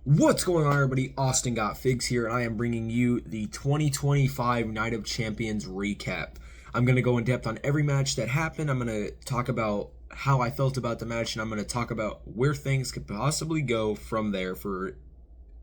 What's going on, everybody? Austin Got Figs here, and I am bringing you the 2025 Night of Champions recap. I'm going to go in depth on every match that happened. I'm going to talk about how I felt about the match, and I'm going to talk about where things could possibly go from there for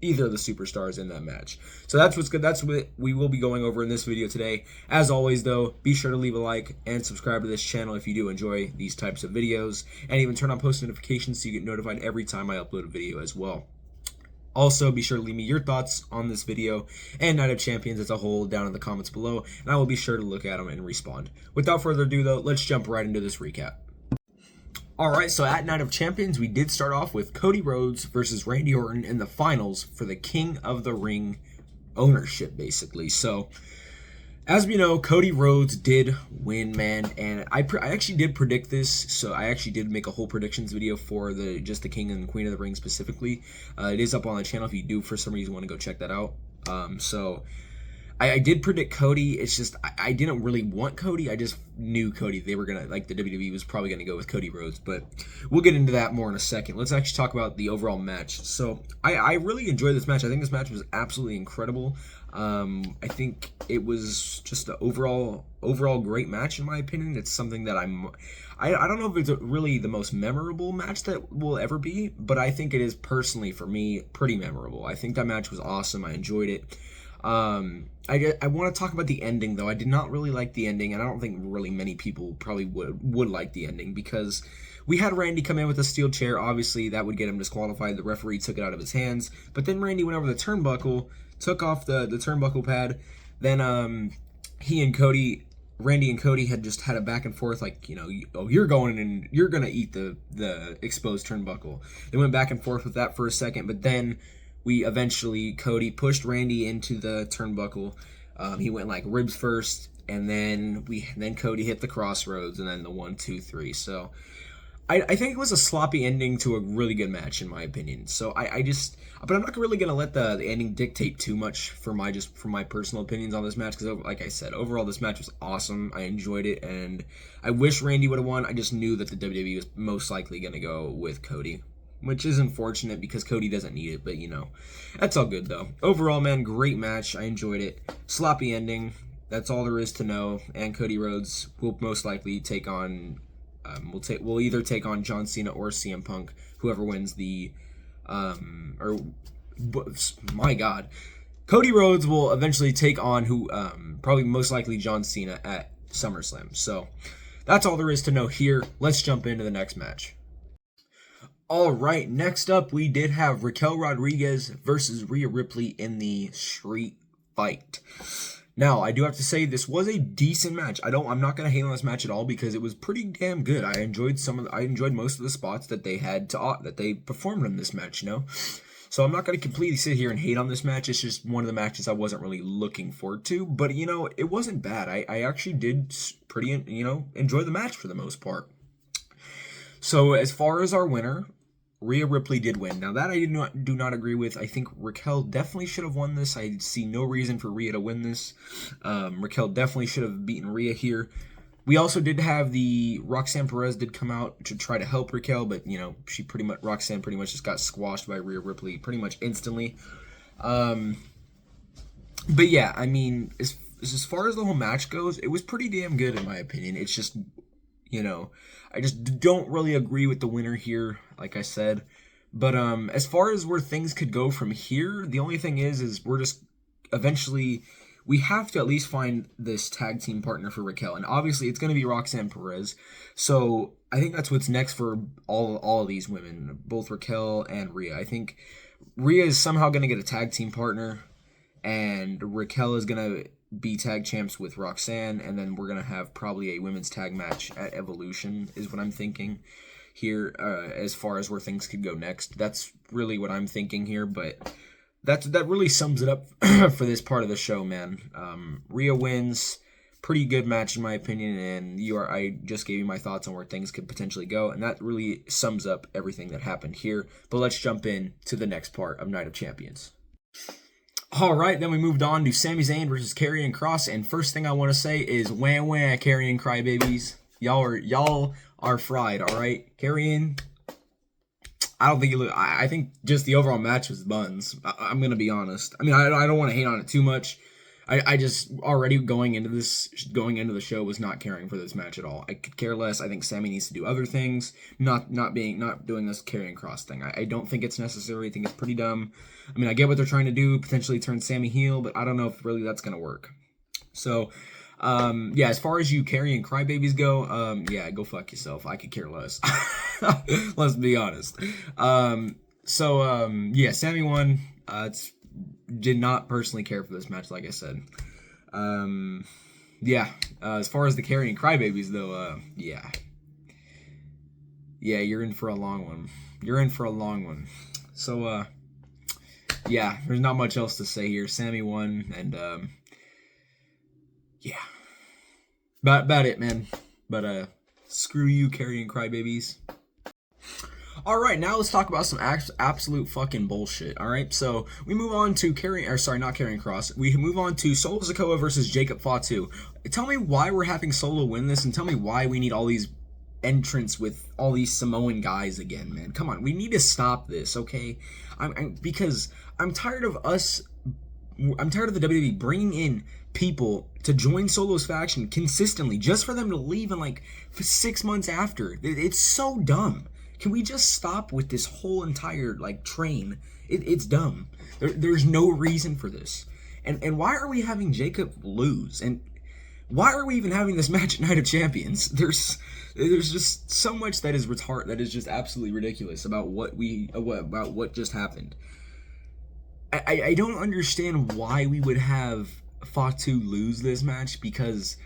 either of the superstars in that match. So that's what's good. That's what we will be going over in this video today. As always, though, be sure to leave a like and subscribe to this channel if you do enjoy these types of videos, and even turn on post notifications so you get notified every time I upload a video as well. Also, be sure to leave me your thoughts on this video and Night of Champions as a whole down in the comments below, and I will be sure to look at them and respond. Without further ado, though, let's jump right into this recap. Alright, so at Night of Champions, we did start off with Cody Rhodes versus Randy Orton in the finals for the King of the Ring ownership, basically. So, as we know, Cody Rhodes did win, man, and I actually did predict this, so I actually did make a whole predictions video for just the King and Queen of the Ring specifically. It is up on the channel if you do for some reason want to go check that out. I did predict Cody. It's just I didn't really want Cody. I just knew Cody. They were gonna, like, the WWE was probably gonna go with Cody Rhodes, but we'll get into that more in a second. Let's actually talk about the overall match. So I really enjoyed this match. I think this match was absolutely incredible. I think it was just an overall great match in my opinion. It's something that I don't know if it's really the most memorable match that will ever be, but I think it is personally for me pretty memorable. I think that match was awesome. I enjoyed it. I want to talk about the ending, though. I did not really like the ending, and I don't think really many people probably would like the ending, because we had Randy come in with a steel chair. Obviously, that would get him disqualified. The referee took it out of his hands, but then Randy went over the turnbuckle, took off the turnbuckle pad. Then Randy and Cody had just had a back and forth, like, you know, oh, you're going and you're gonna eat the exposed turnbuckle. They went back and forth with that for a second, but then Cody pushed Randy into the turnbuckle. He went like ribs first, and then Cody hit the crossroads, and then the 1, 2, 3. So I think it was a sloppy ending to a really good match in my opinion. So but I'm not really gonna let the ending dictate too much for my personal opinions on this match, because like I said, overall this match was awesome. I enjoyed it, and I wish Randy would have won. I just knew that the WWE was most likely gonna go with Cody, which is unfortunate because Cody doesn't need it, but you know, that's all good though. Overall, man, great match. I enjoyed it. Sloppy ending. That's all there is to know. And Cody Rhodes will most likely take on, will either take on John Cena or CM Punk, whoever wins the, my God, Cody Rhodes will eventually take on probably most likely John Cena at SummerSlam. So that's all there is to know here. Let's jump into the next match. Alright, next up we did have Raquel Rodriguez versus Rhea Ripley in the street fight. Now, I do have to say this was a decent match. I'm not gonna hate on this match at all because it was pretty damn good. I enjoyed most of the spots that they performed in this match, you know? So I'm not gonna completely sit here and hate on this match. It's just one of the matches I wasn't really looking forward to, but you know, it wasn't bad. I actually did enjoy the match for the most part. So as far as our winner, Rhea Ripley did win. Now that I do not agree with. I think Raquel definitely should have won this. I see no reason for Rhea to win this. Raquel definitely should have beaten Rhea here. We also did have Roxanne Perez did come out to try to help Raquel, but you know, Roxanne pretty much just got squashed by Rhea Ripley pretty much instantly. But yeah, I mean, as far as the whole match goes, it was pretty damn good in my opinion. It's just, you know, I just don't really agree with the winner here, like I said. But as far as where things could go from here, the only thing is we're just eventually we have to at least find this tag team partner for Raquel, and obviously it's going to be Roxanne Perez. So I think that's what's next for all of these women, both Raquel and Rhea. I think Rhea is somehow going to get a tag team partner, and Raquel is going to be tag champs with Roxanne, and then we're going to have probably a women's tag match at Evolution is what I'm thinking here, as far as where things could go next. That's really what I'm thinking here, but that really sums it up for this part of the show, man. Rhea wins. Pretty good match in my opinion, and I just gave you my thoughts on where things could potentially go, and that really sums up everything that happened here. But let's jump in to the next part of Night of Champions. Alright, then we moved on to Sami Zayn versus Karrion Kross, and first thing I want to say is wah wah, Karrion crybabies. Y'all are fried, alright? Karrion, I don't think it looked. I think just the overall match was buns. I'm gonna be honest. I mean, I don't want to hate on it too much. I just already going into the show was not caring for this match at all. I could care less. I think Sammy needs to do other things, not doing this carrying cross thing. I don't think it's necessary. I think it's pretty dumb. I mean, I get what they're trying to do, potentially turn Sammy heel, but I don't know if really that's gonna work. So, yeah, as far as you carrying crybabies go, yeah, go fuck yourself. I could care less. Let's be honest. Yeah, Sammy won. Did not personally care for this match, like I said. Yeah, as far as the carrying crybabies, though, yeah. Yeah, you're in for a long one. You're in for a long one. So, yeah, there's not much else to say here. Sammy won, and, yeah. About it, man. But, screw you, carrying crybabies. Alright, now let's talk about some absolute fucking bullshit, alright? So, we move on to not carrying cross. We move on to Solo Sikoa versus Jacob Fatu. Tell me why we're having Solo win this, and tell me why we need all these entrants with all these Samoan guys again, man. Come on, we need to stop this, okay? Because I'm tired of the WWE bringing in people to join Solo's faction consistently just for them to leave in like 6 months after. It's so dumb. Can we just stop with this whole entire like train? It's dumb. There's no reason for this. And why are we having Jacob lose? And why are we even having this match at Night of Champions? There's just so much that is that is just absolutely ridiculous about what just happened. I don't understand why we would have Fatu lose this match, because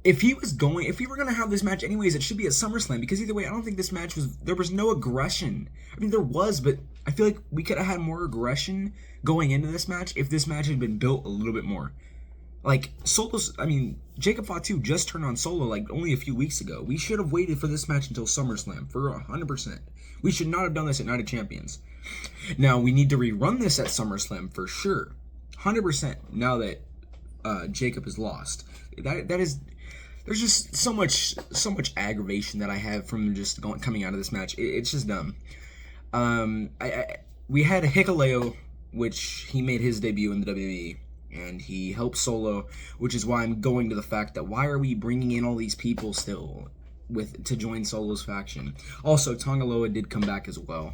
if we were going to have this match anyways, it should be at SummerSlam, because either way, I don't think this match there was no aggression. I mean, there was, but I feel like we could have had more aggression going into this match if this match had been built a little bit more. Like, Jacob Fatu just turned on Solo like only a few weeks ago. We should have waited for this match until SummerSlam, for 100%. We should not have done this at Night of Champions. Now, we need to rerun this at SummerSlam for sure. 100% now that Jacob is lost. There's just so much aggravation that I have from just coming out of this match. It's just dumb. We had Hikuleo, which he made his debut in the WWE, and he helped Solo, which is why I'm going to the fact that why are we bringing in all these people still to join Solo's faction? Also, Tongaloa did come back as well.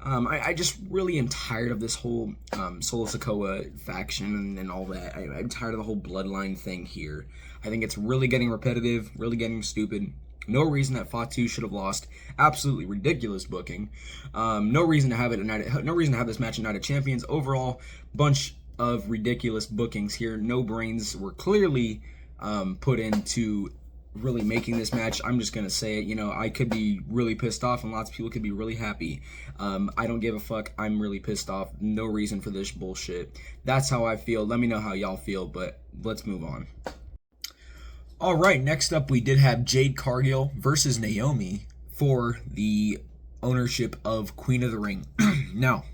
I just really am tired of this whole Solo Sikoa faction and all that. I'm tired of the whole bloodline thing here. I think it's really getting repetitive, really getting stupid. No reason that Fatu should have lost. Absolutely ridiculous booking. No reason to have this match at Night of Champions. Overall, bunch of ridiculous bookings here. No brains were clearly put into really making this match. I'm just gonna say it, I could be really pissed off and lots of people could be really happy. I don't give a fuck. I'm really pissed off. No reason for this bullshit. That's how I feel. Let me know how y'all feel, but let's move on. Alright, next up we did have Jade Cargill versus Naomi for the ownership of Queen of the Ring. Now,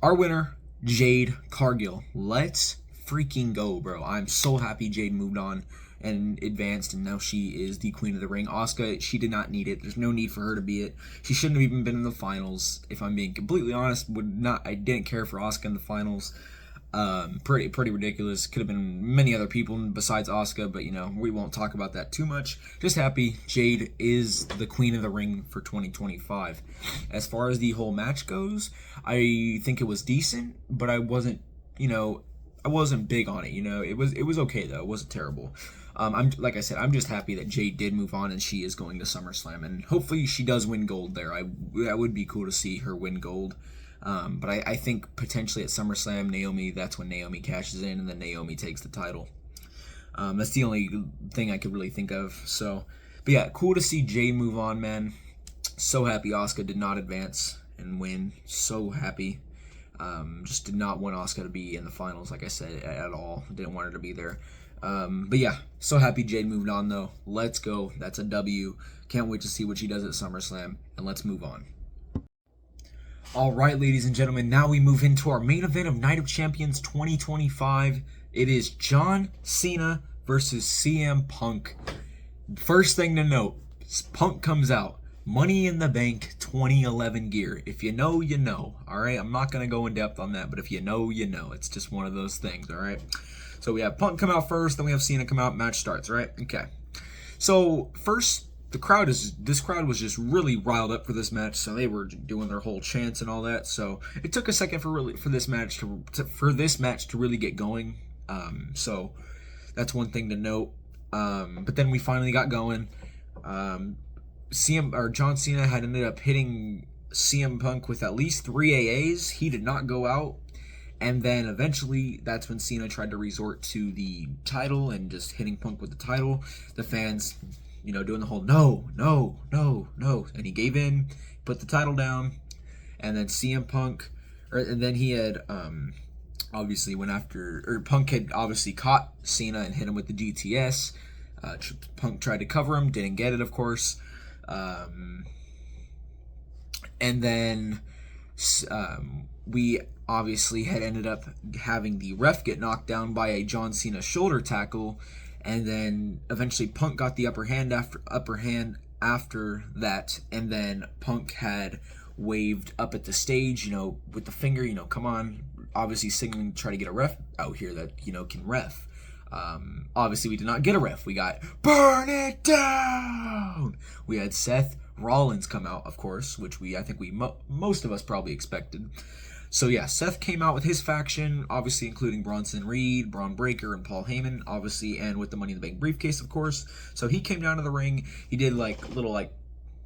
our winner, Jade Cargill. Let's freaking go, bro. I'm so happy Jade moved on and advanced, and now she is the Queen of the Ring. Asuka, she did not need it. There's no need for her to be it. She shouldn't have even been in the finals, if I'm being completely honest. I didn't care for Asuka in the finals. Pretty ridiculous. Could have been many other people besides Asuka, but we won't talk about that too much. Just happy Jade is the Queen of the Ring for 2025. As far as the whole match goes, I think it was decent, but I wasn't big on it. It was okay though. It wasn't terrible. Like I said, I'm just happy that Jade did move on and she is going to SummerSlam, and hopefully she does win gold there. That would be cool to see her win gold. But I think potentially at SummerSlam, that's when Naomi cashes in and then Naomi takes the title. That's the only thing I could really think of. So, but yeah, cool to see Jade move on, man. So happy Asuka did not advance and win. So happy. Just did not want Asuka to be in the finals, like I said, at all. Didn't want her to be there. But yeah, so happy Jade moved on, though. Let's go. That's a W. Can't wait to see what she does at SummerSlam, and let's move on. All right, ladies and gentlemen, now we move into our main event of Night of Champions 2025. It is John Cena versus CM Punk. First thing to note, Punk comes out. Money in the Bank 2011 gear. If you know, you know. All right, I'm not gonna go in depth on that, but if you know, you know. It's just one of those things. All right. So we have Punk come out first, then we have Cena come out. Match starts. Right. Okay. So first, this crowd was just really riled up for this match, so they were doing their whole chants and all that. So it took a second for this match to really get going. So that's one thing to note. But then we finally got going. John Cena had ended up hitting CM Punk with at least 3 AAs. He did not go out. And then eventually, that's when Cena tried to resort to the title and just hitting Punk with the title. The fans, doing the whole no, no, no, no. And he gave in, put the title down. And then and then he had obviously Punk had obviously caught Cena and hit him with the GTS. Punk tried to cover him, didn't get it, of course. And then we obviously had ended up having the ref get knocked down by a John Cena shoulder tackle, and then eventually Punk got the upper hand after that, and then Punk had waved up at the stage, with the finger, come on, obviously signaling to try to get a ref out here that, can ref. Obviously we did not get a ref. We got burn it down. We had Seth Rollins come out, of course, which I think most of us probably expected. So yeah, Seth came out with his faction, obviously including Bronson Reed, Braun Breaker, and Paul Heyman, obviously, and with the Money in the Bank briefcase, of course. So he came down to the ring. He did little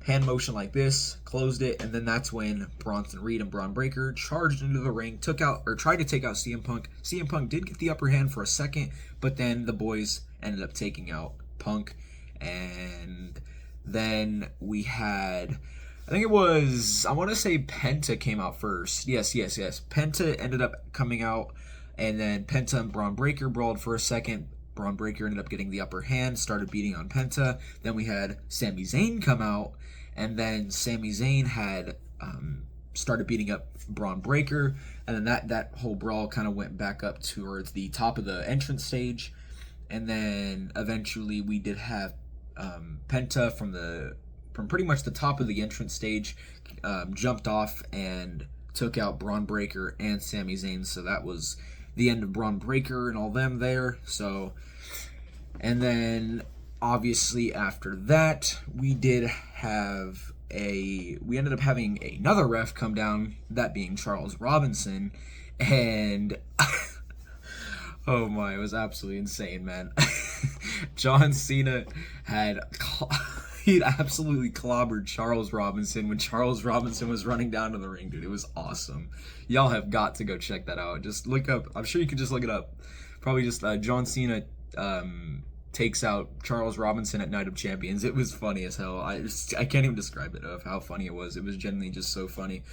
hand motion like this, closed it, and then that's when Bronson Reed and Braun Breaker charged into the ring, tried to take out CM Punk. CM Punk did get the upper hand for a second, but then the boys ended up taking out Punk, and then we had, I think it was, I want to say Penta came out first. Yes. Penta ended up coming out, and then Penta and Braun Breaker brawled for a second. Braun Breaker ended up getting the upper hand, started beating on Penta. Then we had Sami Zayn come out, and then Sami Zayn had started beating up Braun Breaker, and then that whole brawl kind of went back up towards the top of the entrance stage, and then eventually we did have Penta from pretty much the top of the entrance stage jumped off and took out Braun Breaker and Sami Zayn, so that was the end of Braun Breaker and all them there. So, and then obviously after that, we ended up having another ref come down, that being Charles Robinson, and oh my, it was absolutely insane, man. John Cena he'd absolutely clobbered Charles Robinson when Charles Robinson was running down to the ring, dude. It was awesome. Y'all have got to go check that out. Just look up, I'm sure you could just look it up. Probably just John Cena takes out Charles Robinson at Night of Champions. It was funny as hell. I can't even describe it of how funny it was. It was genuinely just so funny.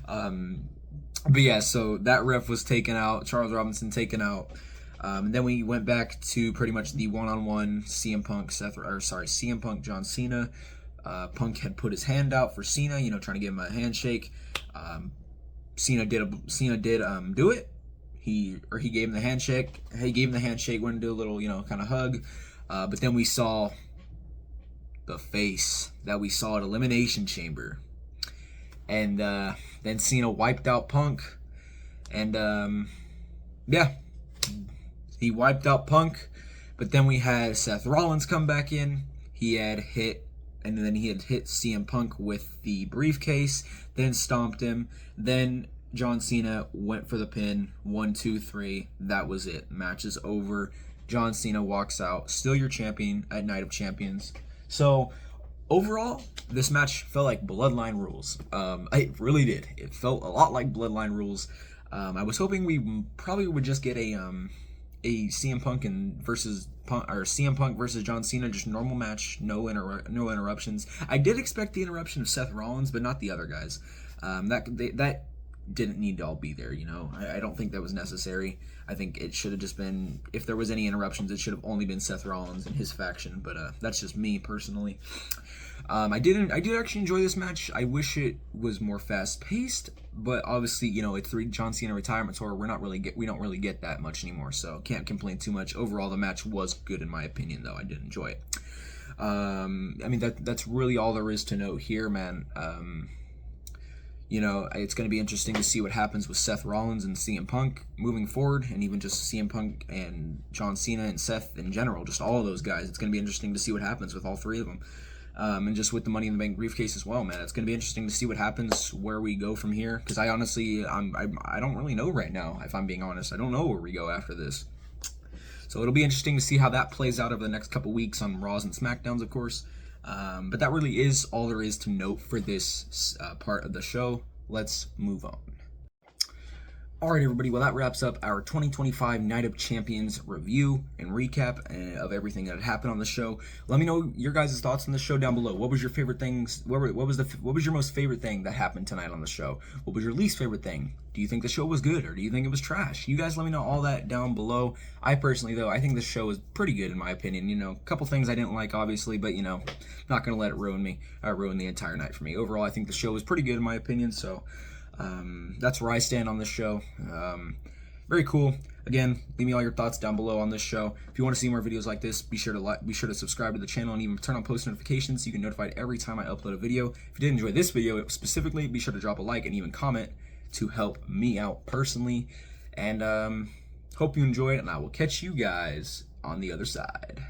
But yeah, so that ref was taken out, Charles Robinson taken out. Then we went back to pretty much the one-on-one CM Punk, John Cena. Punk had put his hand out for Cena, trying to give him a handshake. Cena did do it. He gave him the handshake. He gave him the handshake, went and do a little, kind of hug. But then we saw the face that we saw at Elimination Chamber. And then Cena wiped out Punk. And yeah. He wiped out Punk, but then we had Seth Rollins come back in. He had hit CM Punk with the briefcase, then stomped him. Then John Cena went for the pin. 1, 2, 3. That was it. Match is over. John Cena walks out, still your champion at Night of Champions. So overall, this match felt like Bloodline rules. It really did. It felt a lot like Bloodline rules. I was hoping we probably would just get a CM Punk versus John Cena, just normal match, no interruptions. I did expect the interruption of Seth Rollins, but not the other guys. That didn't need to all be there. I don't think that was necessary. I think it should have just been, if there was any interruptions, it should have only been Seth Rollins and his faction. But that's just me personally. I did actually enjoy this match. I wish it was more fast paced, but obviously, it's the John Cena retirement tour. We don't really get that much anymore, so can't complain too much. Overall, the match was good in my opinion, though. I did enjoy it. I mean, that's really all there is to note here, man. You know, it's going to be interesting to see what happens with Seth Rollins and CM Punk moving forward, and even just CM Punk and John Cena and Seth in general, just all of those guys. It's going to be interesting to see what happens with all three of them. And just with the Money in the Bank briefcase as well, man. It's going to be interesting to see what happens, where we go from here. Because I honestly, I don't really know right now, if I'm being honest. I don't know where we go after this. So it'll be interesting to see how that plays out over the next couple weeks on Raws and SmackDowns, of course. But that really is all there is to note for this part of the show. Let's move on. Alright, everybody, well, that wraps up our 2025 Night of Champions review and recap of everything that had happened on the show. Let me know your guys' thoughts on the show down below. What was your favorite things? What was your most favorite thing that happened tonight on the show? What was your least favorite thing? Do you think the show was good, or do you think it was trash? You guys let me know all that down below. I personally, though, I think the show was pretty good in my opinion. You know, a couple things I didn't like, obviously, but, you know, not going to let it ruin the entire night for me. Overall, I think the show was pretty good in my opinion, so that's where I stand on this show. Very cool. Again, leave me all your thoughts down below on this show. If you want to see more videos like this, be sure to subscribe to the channel and even turn on post notifications so you can get notified every time I upload a video. If you did enjoy this video specifically, be sure to drop a like and even comment to help me out personally. And hope you enjoyed, and I will catch you guys on the other side.